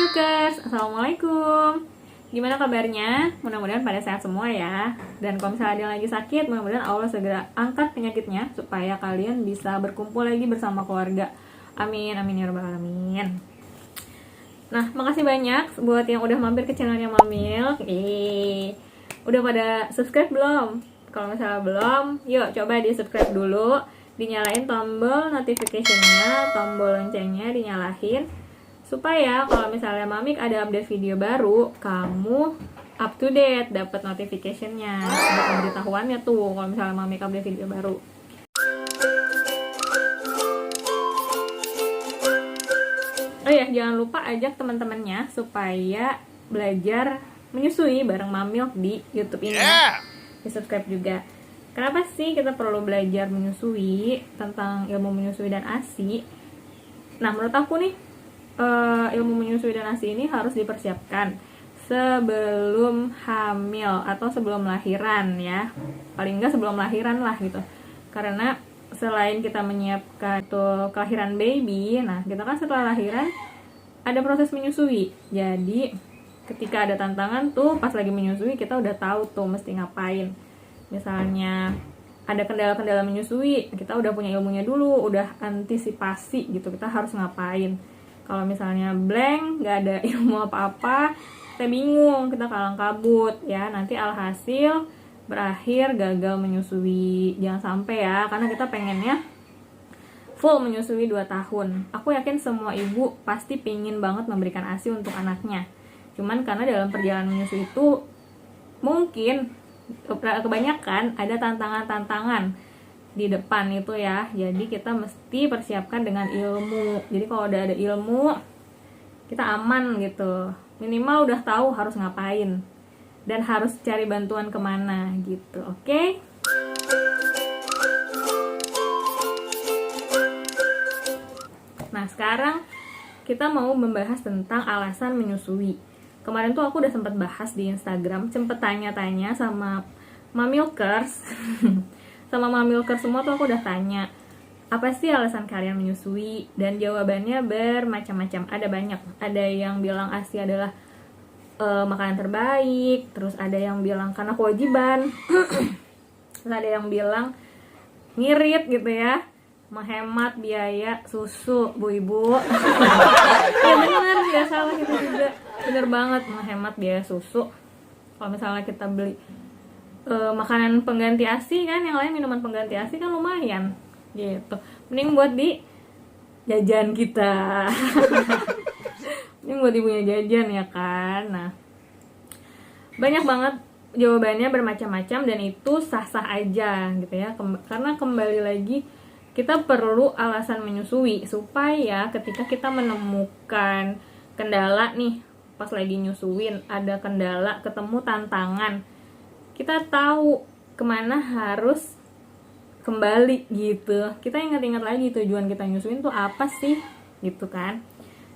Milkers, Assalamualaikum. Gimana kabarnya? Mudah-mudahan pada sehat semua ya. Dan kalau misalnya ada yang lagi sakit, mudah-mudahan Allah segera angkat penyakitnya supaya kalian bisa berkumpul lagi bersama keluarga. Amin, amin ya rabbal alamin. Nah, makasih banyak buat yang udah mampir ke channelnya Mamil. Udah pada subscribe belum? Kalau misalnya belum, yuk coba di subscribe dulu. Dinyalain tombol notification-nya, tombol loncengnya dinyalain, supaya kalau misalnya Mamik ada update video baru, kamu up to date, dapat notification-nya, dapat pemberitahuannya tuh kalau misalnya Mamik update video baru. Oh ya, jangan lupa ajak teman-temannya supaya belajar menyusui bareng Mamil di YouTube ini. Di subscribe juga. Kenapa sih kita perlu belajar menyusui, tentang ilmu menyusui dan ASI? Nah, menurut aku nih, ilmu menyusui dan ASI ini harus dipersiapkan sebelum hamil atau sebelum lahiran ya. Paling enggak sebelum lahiran lah gitu. Karena selain kita menyiapkan tuh kelahiran baby, nah kita kan setelah lahiran ada proses menyusui. Jadi ketika ada tantangan tuh pas lagi menyusui kita udah tahu tuh mesti ngapain. Misalnya ada kendala-kendala menyusui, kita udah punya ilmunya dulu, udah antisipasi gitu, kita harus ngapain. Kalau misalnya blank, nggak ada ilmu apa-apa, kita bingung, kita kalang kabut ya, nanti alhasil berakhir gagal menyusui. Jangan sampai ya, karena kita pengennya full menyusui 2 tahun. Aku yakin semua ibu pasti pingin banget memberikan ASI untuk anaknya. Cuman karena dalam perjalanan menyusui itu mungkin kebanyakan ada tantangan-tantangan di depan itu ya. Jadi kita mesti persiapkan dengan ilmu. Jadi kalau udah ada ilmu, kita aman gitu. Minimal udah tahu harus ngapain dan harus cari bantuan kemana gitu. Oke? Nah, sekarang kita mau membahas tentang alasan menyusui. Kemarin tuh aku udah sempat bahas di Instagram, sempet tanya-tanya sama Mamilkers. Sama Mamilkers semua tuh aku udah tanya, apa sih alasan kalian menyusui? Dan jawabannya bermacam-macam, ada banyak. Ada yang bilang ASI adalah makanan terbaik, terus ada yang bilang karena kewajiban, terus ada yang bilang ngirit gitu ya, menghemat biaya susu bu ibu. Ya bener, nggak salah itu juga, bener banget, menghemat biaya susu. Kalau misalnya kita beli makanan pengganti ASI kan, yang lain minuman pengganti ASI kan lumayan gitu, mending buat di jajan kita. Mending buat ibunya jajan ya kan. Nah, banyak banget jawabannya, bermacam-macam, dan itu sah-sah aja gitu ya. Karena kembali lagi kita perlu alasan menyusui supaya ketika kita menemukan kendala nih pas lagi nyusuin, ada kendala, ketemu tantangan, kita tahu kemana harus kembali gitu. Kita ingat-ingat lagi tujuan kita nyusuin tuh apa sih gitu kan.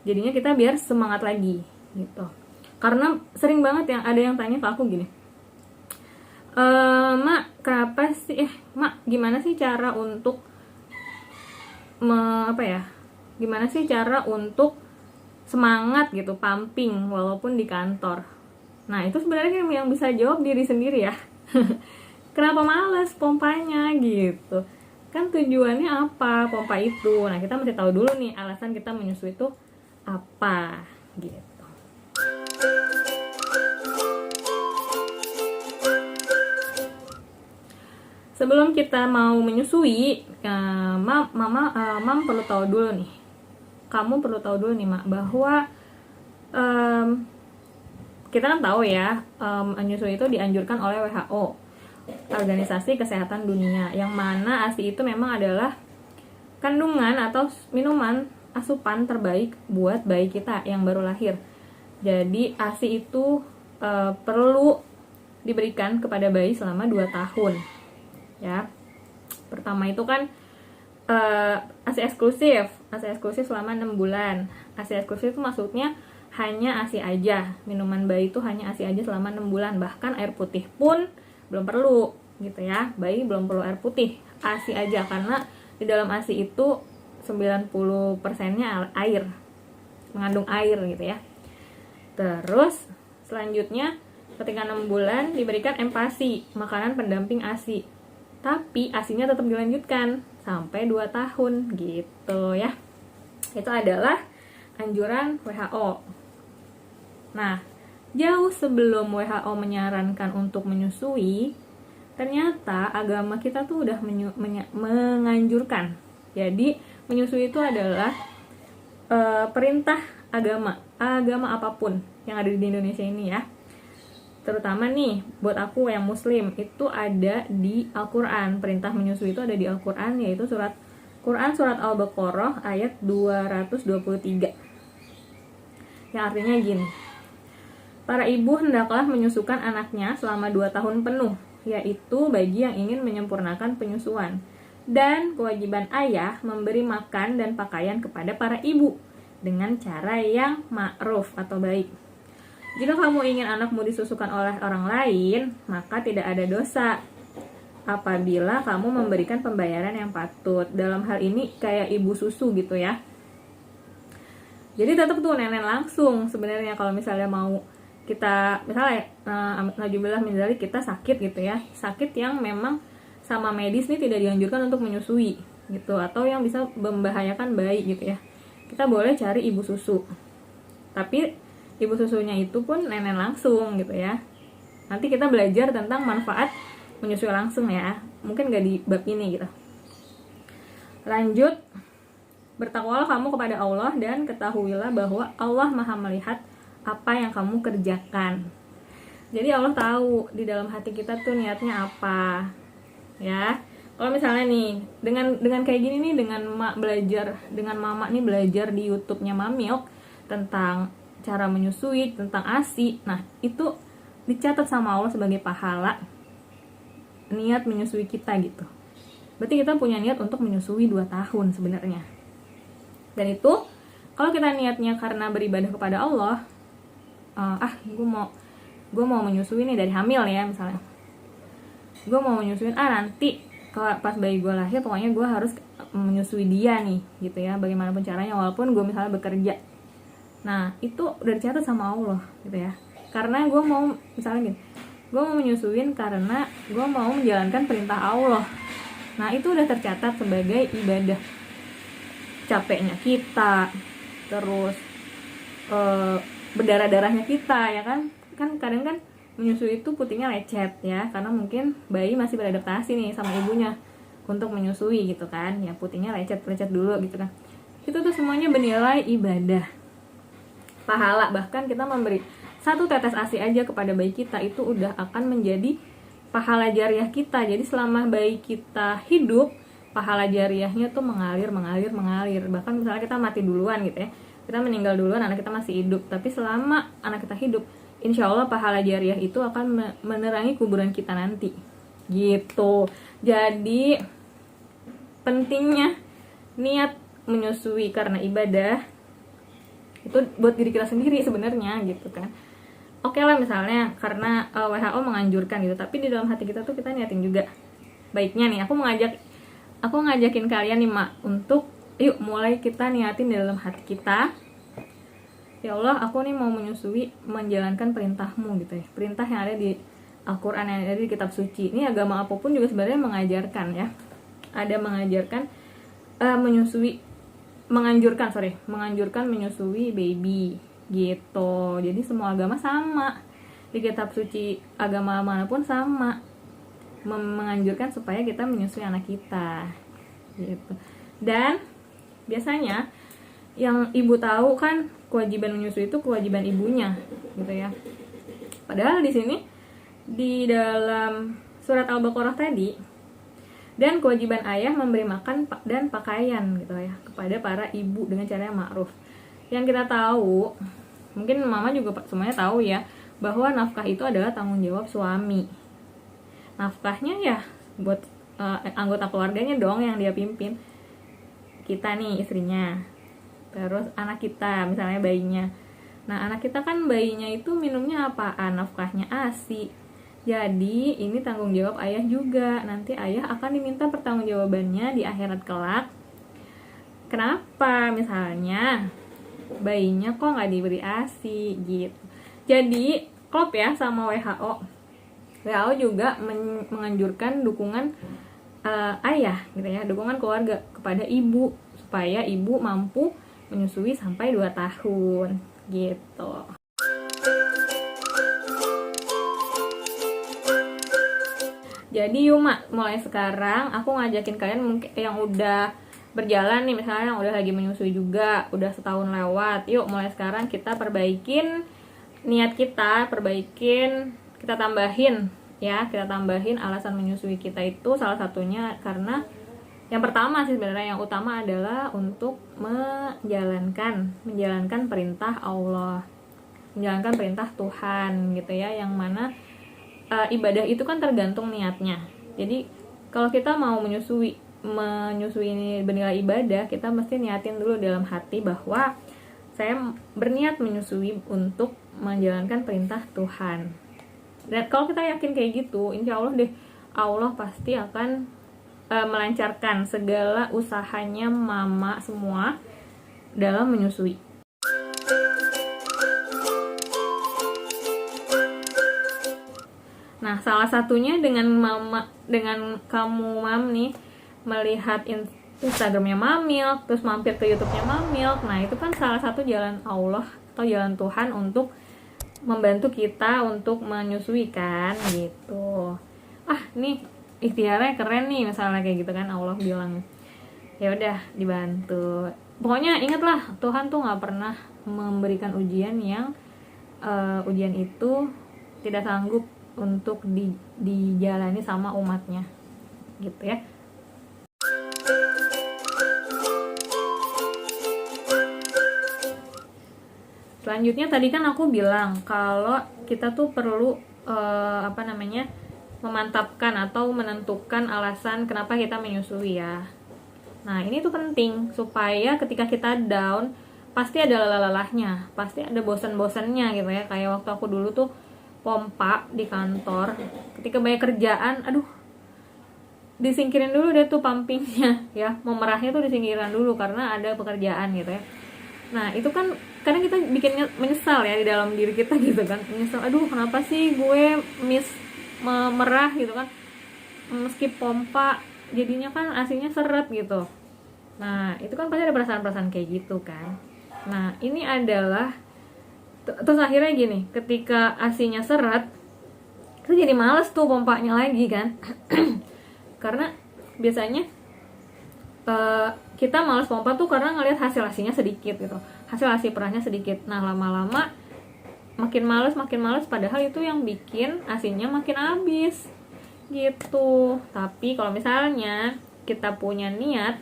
Jadinya kita biar semangat lagi gitu. Karena sering banget yang ada yang tanya ke aku gini, Mak, kenapa sih Mak, gimana sih cara untuk gimana sih cara untuk semangat gitu, pumping walaupun di kantor. Nah, itu sebenarnya yang bisa jawab diri sendiri ya. Kenapa males pompanya gitu. Kan tujuannya apa pompa itu. Nah, kita mesti tahu dulu nih alasan kita menyusui itu apa gitu. Sebelum kita mau menyusui, Mam perlu tahu dulu nih. Kamu perlu tahu dulu nih, Mak, bahwa kita kan tahu ya, menyusui itu dianjurkan oleh WHO, Organisasi Kesehatan Dunia, yang mana ASI itu memang adalah kandungan atau minuman asupan terbaik buat bayi kita yang baru lahir. Jadi ASI itu perlu diberikan kepada bayi selama 2 tahun ya. Pertama itu kan ASI eksklusif selama 6 bulan. ASI eksklusif itu maksudnya hanya ASI aja, minuman bayi itu hanya ASI aja selama 6 bulan. Bahkan air putih pun belum perlu gitu ya. Bayi belum perlu air putih, ASI aja, karena di dalam ASI itu 90%-nya air, mengandung air gitu ya. Terus selanjutnya ketika 6 bulan diberikan empasi, makanan pendamping ASI. Tapi ASINya tetap dilanjutkan sampai 2 tahun gitu ya. Itu adalah anjuran WHO. Nah, jauh sebelum WHO menyarankan untuk menyusui, ternyata agama kita tuh udah menganjurkan. Jadi menyusui itu adalah perintah agama apapun yang ada di Indonesia ini ya. Terutama nih buat aku yang muslim, itu ada di Al-Quran. Perintah menyusui itu ada di Al-Quran, yaitu surat Al-Baqarah ayat 223, yang artinya gini: para ibu hendaklah menyusukan anaknya selama 2 tahun penuh, yaitu bagi yang ingin menyempurnakan penyusuan. Dan kewajiban ayah memberi makan dan pakaian kepada para ibu dengan cara yang ma'ruf atau baik. Jika kamu ingin anakmu disusukan oleh orang lain, maka tidak ada dosa apabila kamu memberikan pembayaran yang patut. Dalam hal ini kayak ibu susu gitu ya. Jadi tetap tuh nenek langsung sebenarnya kalau misalnya mau kita, misalnya najubillah min dzalik, kita sakit gitu ya, sakit yang memang sama medis nih tidak dianjurkan untuk menyusui gitu, atau yang bisa membahayakan bayi gitu ya, kita boleh cari ibu susu. Tapi ibu susunya itu pun nenek langsung gitu ya. Nanti kita belajar tentang manfaat menyusui langsung ya, mungkin gak di bab ini gitu. Lanjut, bertakwalah kamu kepada Allah dan ketahuilah bahwa Allah Maha melihat apa yang kamu kerjakan. Jadi Allah tahu di dalam hati kita tuh niatnya apa ya. Kalau misalnya nih dengan kayak gini nih, dengan mama nih belajar di YouTube-nya Mamilk tentang cara menyusui, tentang ASI. Nah, itu dicatat sama Allah sebagai pahala niat menyusui kita gitu. Berarti kita punya niat untuk menyusui 2 tahun sebenarnya. Dan itu kalau kita niatnya karena beribadah kepada Allah, gue mau menyusui nih dari hamil ya misalnya. Gue mau menyusuin nanti kalau pas bayi gue lahir pokoknya gue harus menyusui dia nih gitu ya, bagaimanapun caranya, walaupun gue misalnya bekerja. Nah, itu udah dicatat sama Allah gitu ya. Karena gue mau, misalnya gini, gue mau menyusuin karena gue mau menjalankan perintah Allah. Nah, itu udah tercatat sebagai ibadah. Capeknya kita, terus berdarah-darahnya kita ya kan. Kan kadang kan menyusui itu putihnya lecet ya, karena mungkin bayi masih beradaptasi nih sama ibunya untuk menyusui gitu kan. Ya putihnya lecet dulu gitu kan. Itu tuh semuanya bernilai ibadah, pahala. Bahkan kita memberi 1 tetes ASI aja kepada bayi kita itu udah akan menjadi pahala jariah kita. Jadi selama bayi kita hidup, pahala jariahnya tuh mengalir. Bahkan misalnya kita mati duluan gitu ya, kita meninggal duluan, anak kita masih hidup, tapi selama anak kita hidup, insya Allah pahala jariah itu akan menerangi kuburan kita nanti gitu. Jadi pentingnya niat menyusui karena ibadah itu buat diri kita sendiri sebenarnya gitu kan. Oke lah misalnya karena WHO menganjurkan gitu, tapi di dalam hati kita tuh kita niatin juga. Baiknya nih aku ngajakin kalian nih Mak, untuk yuk mulai kita niatin di dalam hati kita, ya Allah aku nih mau menyusui menjalankan perintahmu gitu ya, perintah yang ada di Al-Quran, yang ada di kitab suci. Ini agama apapun juga sebenarnya mengajarkan ya, ada mengajarkan menganjurkan menyusui baby gitu. Jadi semua agama sama, di kitab suci agama manapun sama, menganjurkan supaya kita menyusui anak kita gitu. Dan biasanya yang ibu tahu kan kewajiban menyusui itu kewajiban ibunya gitu ya. Padahal di sini di dalam surat Al-Baqarah tadi, dan kewajiban ayah memberi makan dan pakaian gitu ya kepada para ibu dengan cara yang ma'ruf. Yang kita tahu, mungkin mama juga semuanya tahu ya, bahwa nafkah itu adalah tanggung jawab suami. Nafkahnya ya buat anggota keluarganya dong yang dia pimpin. Kita nih istrinya, terus anak kita misalnya bayinya. Nah anak kita kan bayinya itu minumnya apaan? Nafkahnya ASI. Jadi ini tanggung jawab ayah juga. Nanti ayah akan diminta pertanggungjawabannya di akhirat kelak. Kenapa? Misalnya bayinya kok nggak diberi ASI gitu. Jadi klop ya sama WHO. WHO juga menganjurkan dukungan ayah gitu ya, dukungan keluarga kepada ibu supaya ibu mampu menyusui sampai 2 tahun gitu. Jadi yuk Mak, mulai sekarang aku ngajakin kalian mungkin yang udah berjalan nih, misalnya yang udah lagi menyusui juga, udah setahun lewat, yuk mulai sekarang kita perbaikin niat kita, kita tambahin ya, kita tambahin alasan menyusui kita itu salah satunya karena yang pertama sih sebenarnya, yang utama adalah untuk menjalankan perintah Allah, menjalankan perintah Tuhan gitu ya, yang mana ibadah itu kan tergantung niatnya. Jadi kalau kita mau menyusui ini bernilai ibadah, kita mesti niatin dulu dalam hati bahwa saya berniat menyusui untuk menjalankan perintah Tuhan. Dan kalau kita yakin kayak gitu, insya Allah deh, Allah pasti akan melancarkan segala usahanya mama semua dalam menyusui. Nah, salah satunya dengan kamu mam nih melihat Instagramnya Mamilk, terus mampir ke YouTube-nya Mamilk. Nah, itu kan salah satu jalan Allah atau jalan Tuhan untuk membantu kita untuk menyusui kan gitu. Nih ikhtiarnya keren nih misalnya kayak gitu kan, Allah bilang ya udah dibantu. Pokoknya ingatlah, Tuhan tuh nggak pernah memberikan ujian yang ujian itu tidak sanggup untuk dijalani sama umatnya gitu ya. Selanjutnya tadi kan aku bilang kalau kita tuh perlu memantapkan atau menentukan alasan kenapa kita menyusui ya. Nah ini tuh penting supaya ketika kita down pasti ada lelah-lelahnya, pasti ada bosan-bosannya gitu ya. Kayak waktu aku dulu tuh pompa di kantor, ketika banyak kerjaan, disingkirin dulu deh tuh pumpingnya ya, memerahnya tuh disingkirin dulu karena ada pekerjaan gitu ya. Nah itu kan kadang kita bikin menyesal ya di dalam diri kita gitu kan, menyesal, kenapa sih gue memerah gitu kan, meski pompa jadinya kan asinya seret gitu. Nah itu kan pasti ada perasaan-perasaan kayak gitu kan. Nah ini adalah terus akhirnya gini, ketika asinya seret itu jadi males tuh pompanya lagi kan. Karena biasanya kita males pompa tuh karena ngelihat hasil asinya sedikit gitu, hasil asi perahnya sedikit. Nah lama-lama makin males padahal itu yang bikin asinya makin habis gitu. Tapi kalau misalnya kita punya niat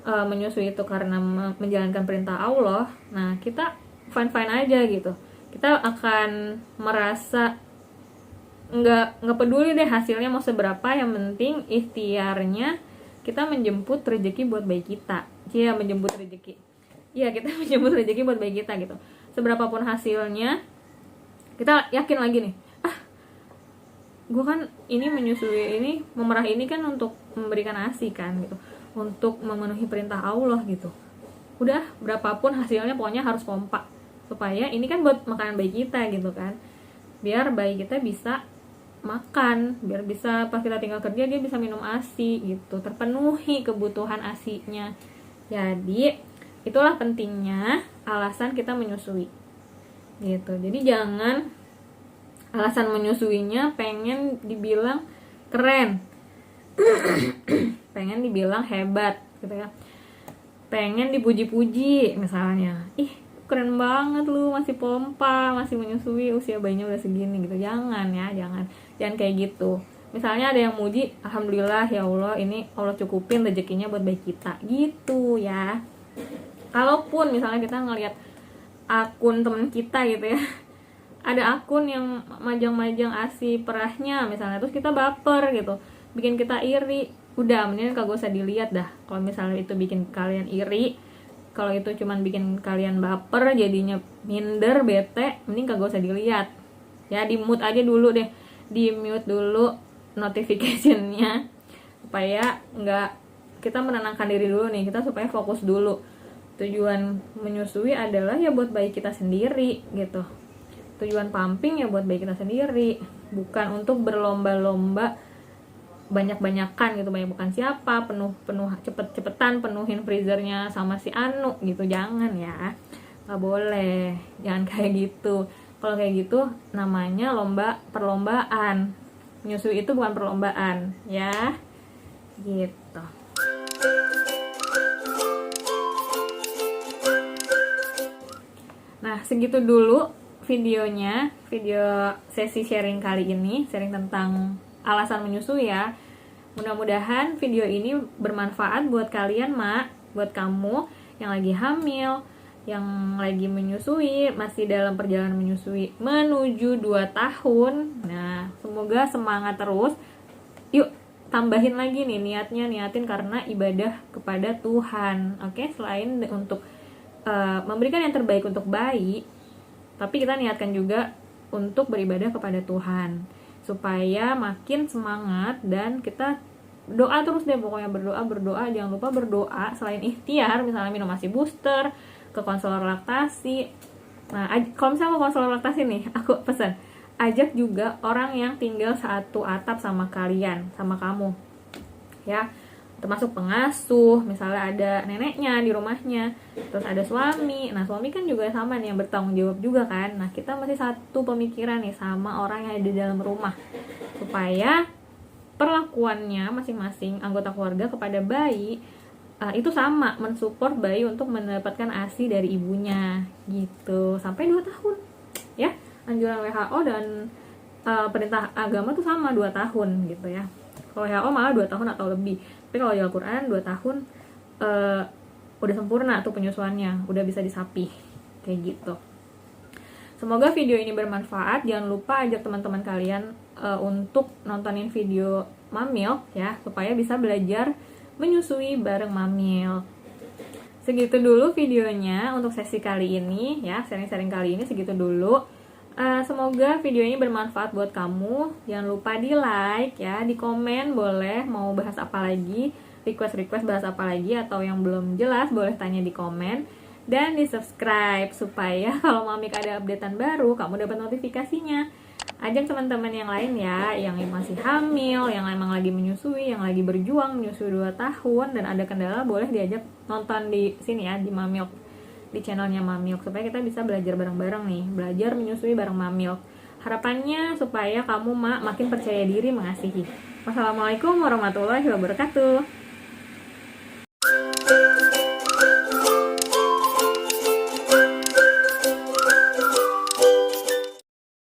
menyusui itu karena menjalankan perintah Allah, nah kita fine aja gitu. Kita akan merasa nggak peduli deh hasilnya mau seberapa, yang penting ikhtiarnya kita menjemput rezeki buat bayi kita. Kita menjemput rezeki buat bayi kita gitu. Seberapapun hasilnya, kita yakin lagi nih, gue kan ini menyusui ini, memerah ini kan untuk memberikan ASI kan gitu, untuk memenuhi perintah Allah gitu. Udah berapapun hasilnya pokoknya harus pompa, supaya ini kan buat makanan bayi kita gitu kan, biar bayi kita bisa makan, biar bisa pas kita tinggal kerja dia bisa minum ASI gitu, terpenuhi kebutuhan ASI-nya. Jadi itulah pentingnya alasan kita menyusui gitu. Jadi jangan alasan menyusuinya pengen dibilang keren, pengen dibilang hebat gitu ya, pengen dipuji-puji misalnya, keren banget lu masih pompa, masih menyusui, usia bayinya udah segini gitu. Jangan kayak gitu. Misalnya ada yang muji, alhamdulillah ya Allah, ini Allah cukupin rezekinya buat bayi kita gitu ya. Kalaupun misalnya kita ngelihat akun temen kita gitu ya, ada akun yang majang-majang ASI perahnya misalnya, terus kita baper gitu, bikin kita iri, udah mendingan kagak usah dilihat dah. Kalau misalnya itu bikin kalian iri, kalau itu cuman bikin kalian baper jadinya minder, bete, mending kagak usah dilihat ya. Di mute aja dulu deh, di mute dulu notificationnya, supaya kita menenangkan diri dulu nih, kita supaya fokus dulu Tujuan menyusui adalah ya buat bayi kita sendiri gitu. Tujuan pumping ya buat bayi kita sendiri, bukan untuk berlomba-lomba banyak-banyakan gitu, banyak bukan siapa, penuh cepet-cepetan penuhin freezernya sama si Anu gitu. Jangan ya, nggak boleh, jangan kayak gitu. Kalau kayak gitu namanya perlombaan. Menyusui itu bukan perlombaan ya, gitu. Nah, segitu dulu videonya, video sesi sharing kali ini, sharing tentang alasan menyusui ya. Mudah-mudahan video ini bermanfaat buat kalian, Mak, buat kamu yang lagi hamil, yang lagi menyusui, masih dalam perjalanan menyusui menuju 2 tahun. Nah, semoga semangat terus. Yuk, tambahin lagi nih niatin karena ibadah kepada Tuhan. Oke, selain untuk memberikan yang terbaik untuk bayi, tapi kita niatkan juga untuk beribadah kepada Tuhan supaya makin semangat. Dan kita doa terus deh, pokoknya berdoa, jangan lupa berdoa selain ikhtiar, misalnya minum ASI booster, ke konselor laktasi. Nah, kalau misalnya mau konselor laktasi nih, aku pesan ajak juga orang yang tinggal satu atap sama kalian, sama kamu ya, termasuk pengasuh, misalnya ada neneknya di rumahnya, terus ada suami. Nah, suami kan juga sama nih, yang bertanggung jawab juga kan. Nah, kita masih satu pemikiran nih sama orang yang ada di dalam rumah, supaya perlakuannya masing-masing anggota keluarga kepada bayi itu sama, mensupport bayi untuk mendapatkan ASI dari ibunya gitu sampai 2 tahun ya. Anjuran WHO dan perintah agama tuh sama, 2 tahun gitu ya. Kalau WHO malah 2 tahun atau lebih, tapi kalau di Al-Quran 2 tahun udah sempurna tuh penyusuannya, udah bisa disapih kayak gitu. Semoga video ini bermanfaat. Jangan lupa ajak teman-teman kalian untuk nontonin video Mamil ya, supaya bisa belajar menyusui bareng Mamil. Segitu dulu videonya untuk sesi kali ini ya, sharing-sharing kali ini segitu dulu. Semoga video ini bermanfaat buat kamu. Jangan lupa di like ya, di komen boleh mau bahas apa lagi, request bahas apa lagi, atau yang belum jelas boleh tanya di komen. Dan di subscribe supaya kalau Mamik ada updatean baru kamu dapat notifikasinya. Ajak teman-teman yang lain ya, yang masih hamil, yang emang lagi menyusui, yang lagi berjuang menyusui 2 tahun dan ada kendala, boleh diajak nonton di sini ya, di Mamilk, di channelnya Mamilk, supaya kita bisa belajar bareng-bareng nih, belajar menyusui bareng Mamilk. Harapannya supaya kamu makin percaya diri mengasihi. Wassalamualaikum warahmatullahi wabarakatuh.